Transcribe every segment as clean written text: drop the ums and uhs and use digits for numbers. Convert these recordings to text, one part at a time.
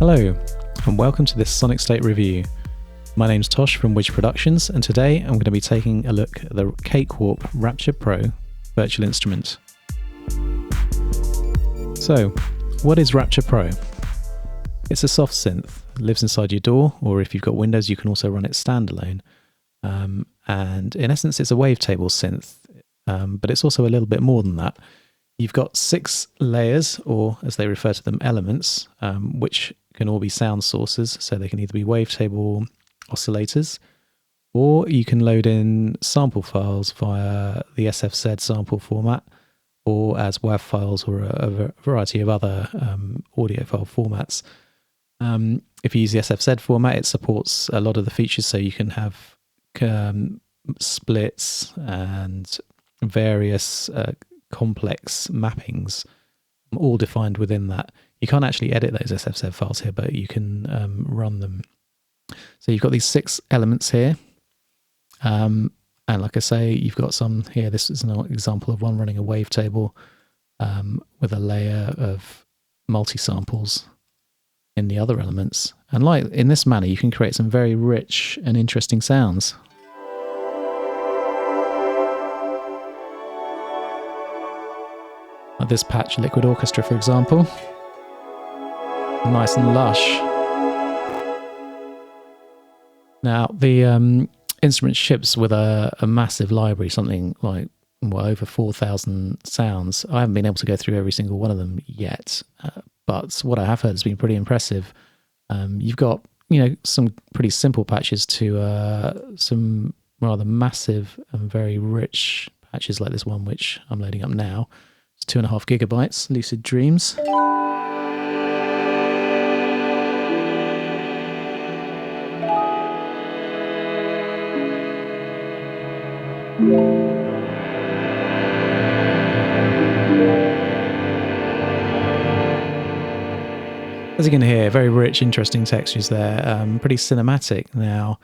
Hello, and welcome to this sonicstate review. My name's Tosh from Wij Productions, and today I'm going to be taking a look at the Cakewalk Rapture Pro virtual instrument. So, what is Rapture Pro? It's a soft synth. It lives inside your DAW, or if you've got Windows, you can also run it standalone. And in essence, it's a wavetable synth, but it's also a little bit more than that. You've got 6 layers, or as they refer to them, elements, which can all be sound sources. So they can either be wavetable oscillators, or you can load in sample files via the SFZ sample format, or as WAV files, or a variety of other audio file formats. If you use the SFZ format, it supports a lot of the features, so you can have splits and various complex mappings all defined within that. You can't actually edit those SFZ files here, but you can run them. So you've got these 6 elements here. And like I say, you've got some here. This is an example of one running a wavetable with a layer of multi-samples in the other elements. And like in this manner, you can create some very rich and interesting sounds. Like this patch, Liquid Orchestra, for example. Nice and lush. Now, the instrument ships with a massive library, something like over 4,000 sounds. I haven't been able to go through every single one of them yet, but what I have heard has been pretty impressive. You've got, some pretty simple patches to some rather massive and very rich patches like this one, which I'm loading up now. It's 2.5 gigabytes, Lucid Dreams. As you can hear, very rich, interesting textures there, pretty cinematic. Now,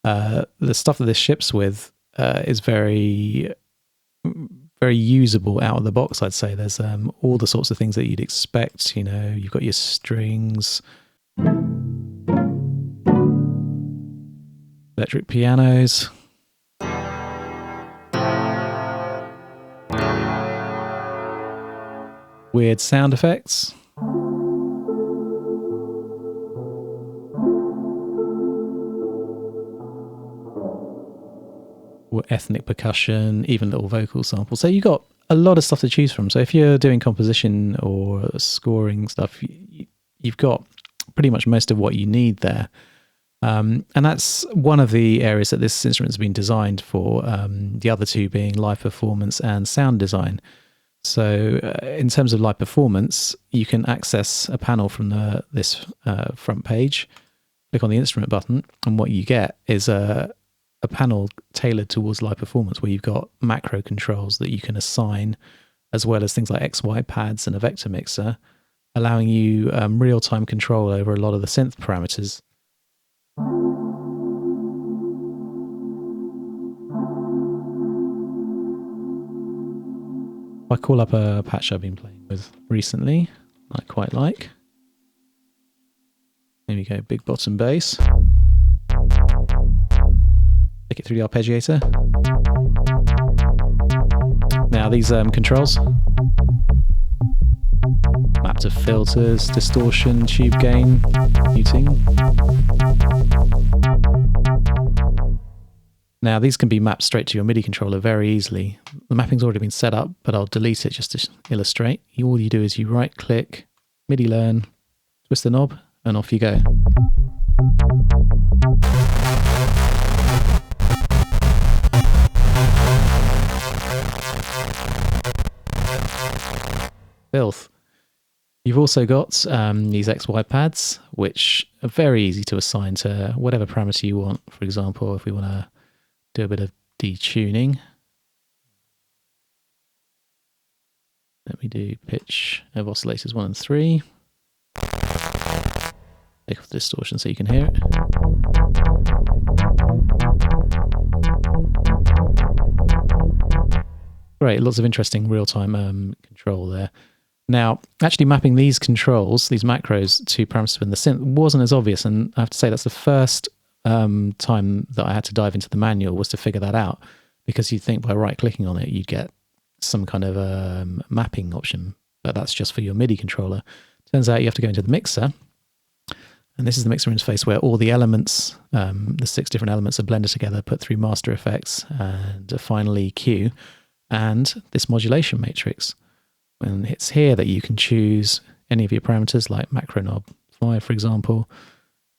the stuff that this ships with is very usable out of the box, I'd say. There's all the sorts of things that you'd expect. You've got your strings, electric pianos, weird sound effects, ethnic percussion, even little vocal samples. So you've got a lot of stuff to choose from. So if you're doing composition or scoring stuff, you've got pretty much most of what you need there. And that's one of the areas that this instrument has been designed for, the other two being live performance and sound design. So in terms of live performance, you can access a panel from this front page, click on the instrument button, and what you get is a panel tailored towards live performance, where you've got macro controls that you can assign, as well as things like XY pads and a vector mixer, allowing you real-time control over a lot of the synth parameters. I call up a patch I've been playing with recently, I quite like. There we go, big bottom bass. Take it through the arpeggiator. Now these controls, map to filters, distortion, tube gain, muting. Now these can be mapped straight to your MIDI controller very easily. The mapping's already been set up, but I'll delete it just to illustrate. All you do is you right click, MIDI learn, twist the knob, and off you go. Filth. You've also got these XY pads, which are very easy to assign to whatever parameter you want. For example, if we want to do a bit of detuning, let me do pitch of oscillators 1 and 3. Take off the distortion so you can hear it. Great, lots of interesting real-time control there. Now, actually mapping these controls, these macros, to parameters within the synth wasn't as obvious, and I have to say that's the first time that I had to dive into the manual was to figure that out, because you'd think by right-clicking on it, you'd get some kind of mapping option, but that's just for your MIDI controller. Turns out you have to go into the mixer, and this is the mixer interface where all the elements, the 6 different elements, are blended together, put through master effects and a final EQ, and this modulation matrix. And it's here that you can choose any of your parameters, like macro knob 5, for example,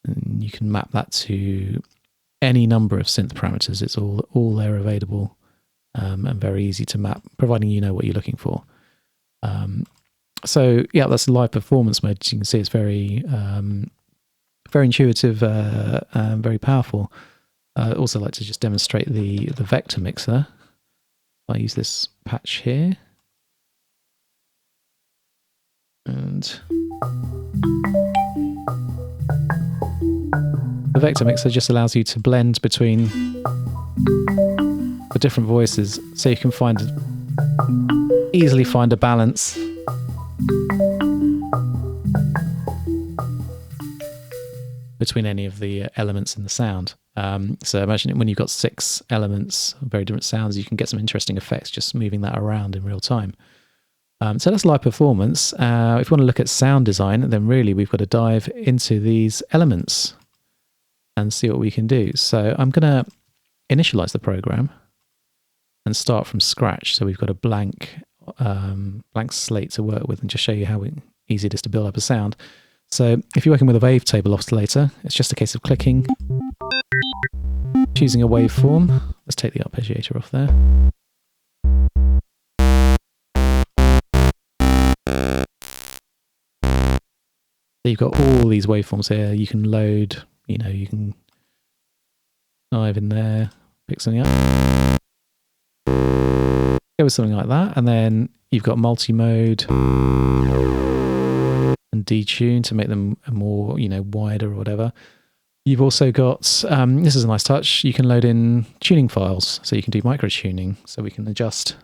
and you can map that to any number of synth parameters. It's all there available, and very easy to map, providing you know what you're looking for. So yeah, that's live performance mode. As you can see, it's very very intuitive, very powerful. I also like to just demonstrate the vector mixer. I use this patch here. And the vector mixer just allows you to blend between the different voices, so you can easily find a balance between any of the elements in the sound. So imagine when you've got 6 elements, very different sounds, you can get some interesting effects just moving that around in real time. So that's live performance. If you want to look at sound design, then really we've got to dive into these elements and see what we can do. So I'm going to initialize the program and start from scratch. So we've got a blank slate to work with, and just show you how easy it is to build up a sound. So if you're working with a wavetable oscillator, it's just a case of clicking, choosing a waveform. Let's take the arpeggiator off there. You've got all these waveforms here. You can load, you can dive in there, pick something up, go with something like that, and then you've got multi-mode and detune to make them more, wider or whatever. You've also got, this is a nice touch, you can load in tuning files, so you can do micro tuning, so we can adjust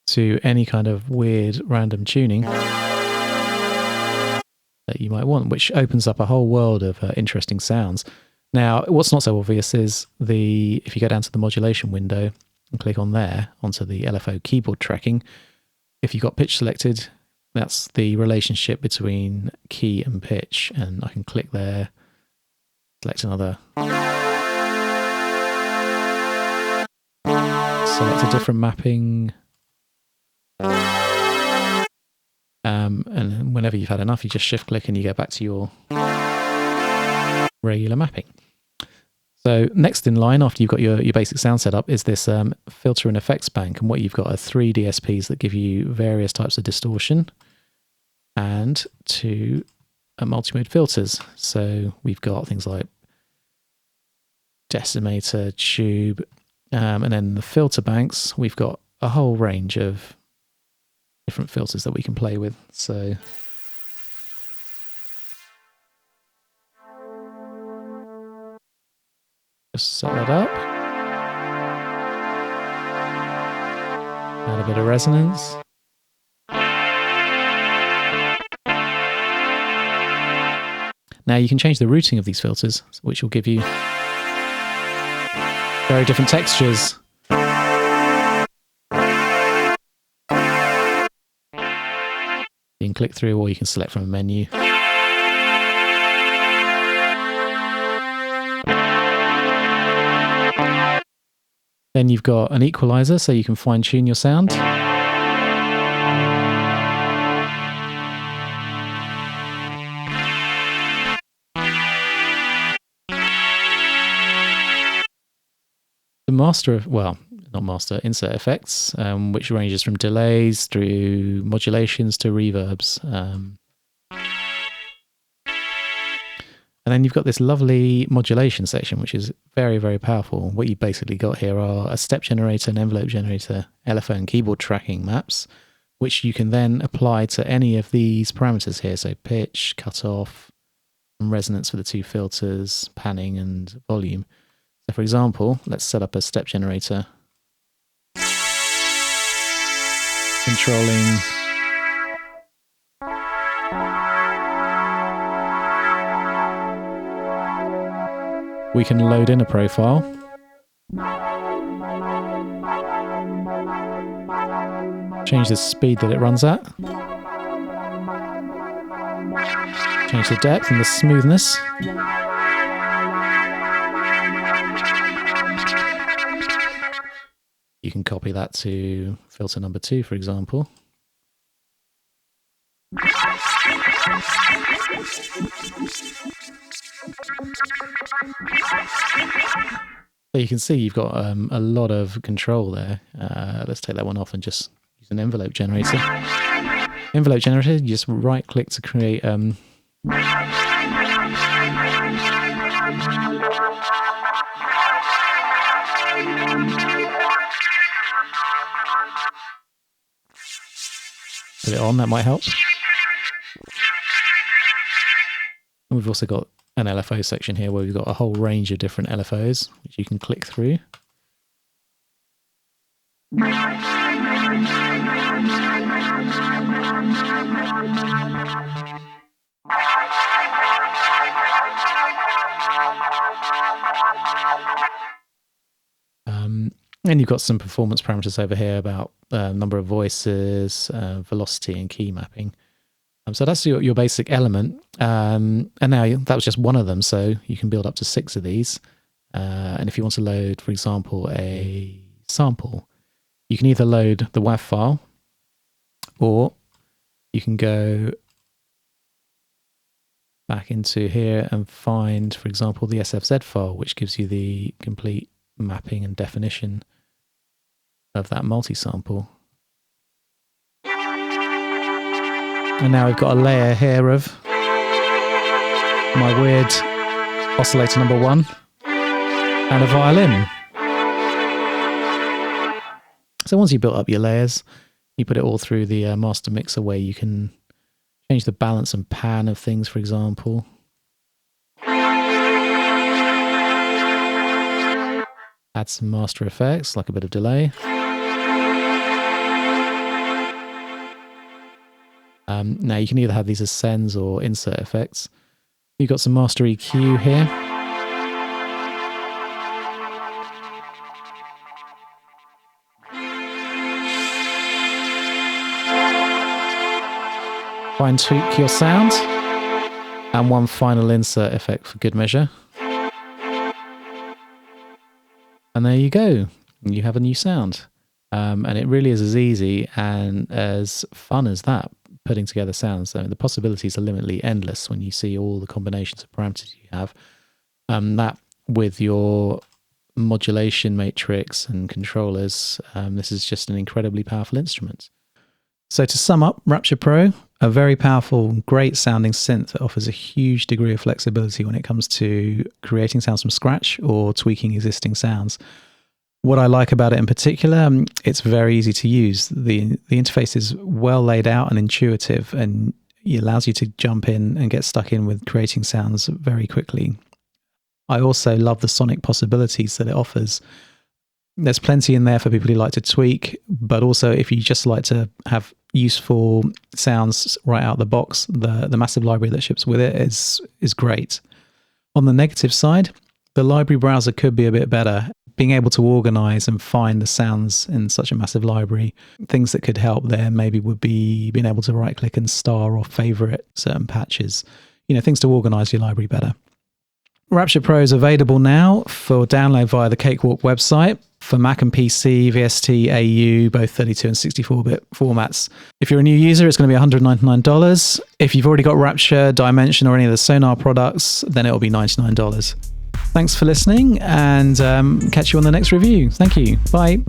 to any kind of weird random tuning that you might want, which opens up a whole world of interesting sounds. Now, what's not so obvious is if you go down to the modulation window and click on there, onto the LFO keyboard tracking, if you've got pitch selected, that's the relationship between key and pitch, and I can click there, select another, select a different mapping, and whenever you've had enough, you just shift click and you go back to your regular mapping. So next in line, after you've got your basic sound set up, is this filter and effects bank, and what you've got are 3 DSPs that give you various types of distortion and 2 multi-mode filters. So we've got things like decimator, tube, and then the filter banks, we've got a whole range of different filters that we can play with. So just set that up, add a bit of resonance. Now you can change the routing of these filters, which will give you very different textures. You can click through, or you can select from a menu. Then you've got an equalizer, so you can fine-tune your sound. The master, insert effects, which ranges from delays through modulations to reverbs. And then you've got this lovely modulation section, which is very, very powerful. What you basically got here are a step generator, an envelope generator, LFO and keyboard tracking maps, which you can then apply to any of these parameters here. So pitch, cutoff, and resonance for the 2 filters, panning and volume. So for example, let's set up a step generator. controlling we can load in a profile. Change the speed that it runs at. Change the depth and the smoothness. You can copy that to filter number 2, for example. So you can see you've got a lot of control there. Let's take that one off and just use an envelope generator. Envelope generator, you just right click to create put it on, that might help. And we've also got an LFO section here where we've got a whole range of different LFOs which you can click through. And you've got some performance parameters over here about number of voices, velocity and key mapping. So that's your basic element. And now that was just one of them, so you can build up to 6 of these. And if you want to load, for example, a sample, you can either load the WAV file, or you can go back into here and find, for example, the SFZ file, which gives you the complete mapping and definition of that multi-sample. And now we've got a layer here of my weird oscillator number 1 and a violin. So once you built up your layers, you put it all through the master mixer where you can change the balance and pan of things, for example. Add some master effects, like a bit of delay. Now you can either have these as sends or insert effects. You've got some master EQ here. Fine tweak your sound. And one final insert effect for good measure. And there you go. You have a new sound. And it really is as easy and as fun as that, putting together sounds. I mean, the possibilities are limitlessly endless when you see all the combinations of parameters you have. That with your modulation matrix and controllers, this is just an incredibly powerful instrument. So to sum up, Rapture Pro, a very powerful, great sounding synth that offers a huge degree of flexibility when it comes to creating sounds from scratch or tweaking existing sounds. What I like about it in particular, it's very easy to use. The interface is well laid out and intuitive, and it allows you to jump in and get stuck in with creating sounds very quickly. I also love the sonic possibilities that it offers. There's plenty in there for people who like to tweak, but also if you just like to have useful sounds right out the box, the massive library that ships with it is great. On the negative side, the library browser could be a bit better. Being able to organize and find the sounds in such a massive library, things that could help there maybe would be being able to right click and star or favorite certain patches, things to organize your library better. Rapture Pro is available now for download via the Cakewalk website for Mac and PC, VST, AU, both 32 and 64-bit formats. If you're a new user, it's going to be $199. If you've already got Rapture, Dimension, or any of the Sonar products, then it'll be $99. Thanks for listening, and catch you on the next review. Thank you. Bye.